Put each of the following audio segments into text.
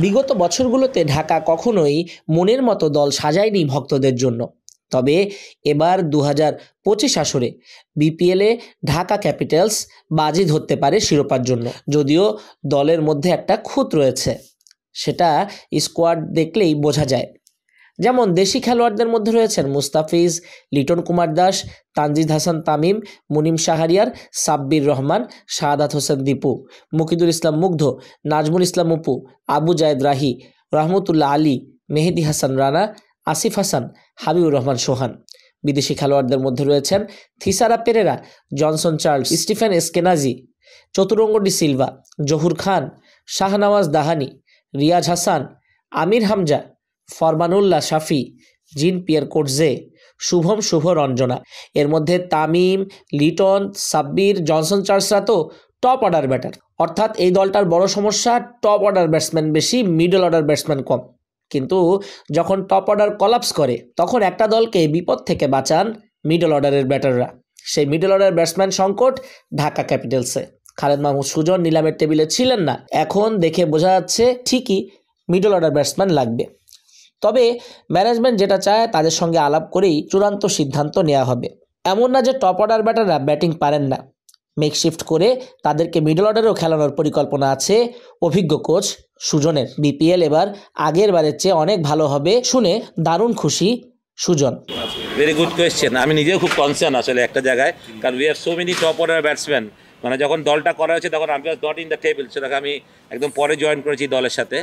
বিগত বছরগুলোতে ঢাকা কখনোই মনের মতো দল সাজায়নি ভক্তদের জন্য। তবে এবার 2025 আসরে বিপিএলে ঢাকা ক্যাপিটালস বাজি ধরতে পারে শিরোপার জন্য। যদিও দলের মধ্যে একটা খুঁত রয়েছে, সেটা স্কোয়াড দেখলেই বোঝা যায়। যেমন দেশি খেলোয়াড়দের মধ্যে রয়েছেন মুস্তাফিজ, লিটন কুমার দাস, তানজিদ হাসান তামিম, মুনিম শাহরিয়ার, সাব্বির রহমান, শাহাদাত হোসেন দীপু, মুকিদুল ইসলাম মুগ্ধ, নাজমুল ইসলাম অপু, আবু জায়েদ রাহি, রহমতুল্লাহ আলী, মেহেদী হাসান রানা, আসিফ হাসান, হাবিবুর রহমান সোহান। বিদেশি খেলোয়াড়দের মধ্যে রয়েছেন Thisara Perera, Johnson Charles, Stephen Eskinazi, Chaturanga de Silva, Zahoor Khan, Shahnawaz Dahani, Riaz Hasan, Amir Hamza, Farmanullah Shafi, Jean Pierre Kotze, Shubham Ranjane. এর মধ্যে তামিম, লিটন, সাব্বির, জনসন চার্লসরা তো টপ অর্ডার ব্যাটার। অর্থাৎ এই দলটার বড় সমস্যা টপ অর্ডার ব্যাটসম্যান বেশি, মিডল অর্ডার ব্যাটসম্যান কম। কিন্তু যখন টপ অর্ডার কলাপস করে তখন একটা দলকে বিপদ থেকে বাঁচান মিডল অর্ডারের ব্যাটাররা। সেই মিডল অর্ডার ব্যাটসম্যান সংকট ঢাকা ক্যাপিটালসে। খালেদ মাহমুদ সুজন নিলামের টেবিলে ছিলেন না, এখন দেখে বোঝা যাচ্ছে ঠিকই মিডল অর্ডার ব্যাটসম্যান লাগবে। তবে ম্যানেজমেন্ট যেটা চায় তাদের সঙ্গে আলাপ করেই চূড়ান্ত সিদ্ধান্ত নেওয়া হবে। এমন না যে টপ অর্ডার ব্যাটাররা ব্যাটিং পারেন না, মেকশিফট করে তাদেরকে মিডল অর্ডারেও খেলানোর পরিকল্পনা আছে অভিজ্ঞ কোচ সুজনের। বিপিএল এবার আগের বারের চেয়ে অনেক ভালো হবে শুনে দারুণ খুশি সুজন। Very good question. আমি নিজেও খুব কনসার্ন আসলে একটা জায়গায়, কারণ we are so many top order batsman. মানে যখন দলটা করা হয়েছে তখন আমি was not in the table, সেটাকে আমি একদম পরে জয়েন করেছি দলের সাথে।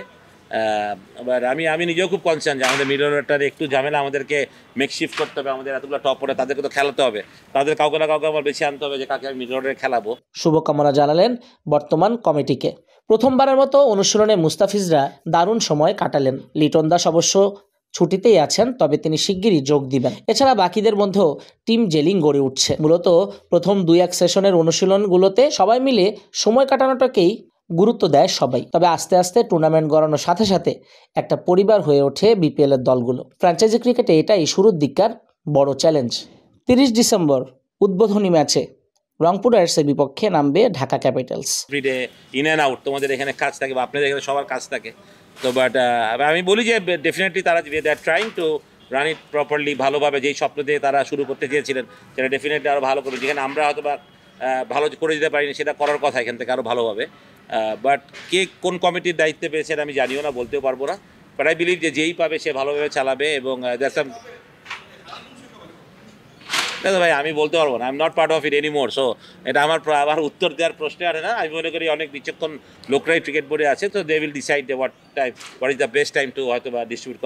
এবার আমি নিজেও খুব কনসার্ন যে আমাদের মিডল অর্ডারটার একটু ঝামেলা, আমাদেরকে মেকশিফট করতে হবে। আমাদের এতগুলো টপ অর্ডার, তাদেরকে তো খেলাতে হবে, তাদের কাউকে না কাউকে আমার বেশি আনতে হবে যে কাকে আমি মিডল অর্ডারে খেলাবো। শুভকামনা জানালেন বর্তমান কমিটিকে। প্রথমবারের মতো অনুশীলনে মুস্তাফিজরা দারুণ সময় কাটালেন। লিটন দাস অবশ্য ছুটিতেই আছেন, তবে তিনি শিগগিরই যোগ দিবেন। এছাড়া বাকিদের মধ্যেও টিম জেলিং গড়ে উঠছে। মূলত প্রথম 2-1 সেশনের অনুশীলনগুলোতে সবাই মিলে সময় কাটানোটাকেই গুরুত্ব দেয় সবাই। তবে আস্তে আস্তে টুর্নামেন্ট গড়ানোর সাথে সাথে একটা পরিবার হয়ে ওঠে বিপিএলের দলগুলো। ফ্র্যাঞ্চাইজি ক্রিকেটে এটাই শুরুর দিককার বড় চ্যালেঞ্জ। 30 ডিসেম্বর উদ্বোধনী ম্যাচে রংপুর রাইডার্সের বিপক্ষে নামবে Dhaka Capitals. Everyday in and out তোমাদের এখানে কাজ থাকে বা আপনাদের এখানে সবার কাজ থাকে। তো বাট আমি বলি যে ডেফিনেটলি তারা they are trying to run it properly, ভালোভাবে। যেই স্বপ্ন দিয়ে তারা শুরু করতে চেয়েছিলেন সেটা ডেফিনেটলি আরও ভালো করবে। যেখানে আমরা হয়তো বা ভালো করে দিতে পারিনি, সেটা করার কথা এখান থেকে আরও ভালোভাবে। বাট কে কোন কমিটির দায়িত্বে পেয়েছে আমি জানিও না, বলতেও পারবো না। বাট আই বিলিভ যে যেই পাবে সে ভালোভাবে চালাবে। এবং ভাই আমি বলতে পারবো না, I am not part of it anymore. So এটা আমার উত্তর দেওয়ার প্রশ্নে আসে না। আমি মনে করি অনেক বিচক্ষণ লোকরাই ক্রিকেট বোর্ডে আছে, তো they will decide what is the best time to হয়তো বা ডিস্ট্রিবিউট।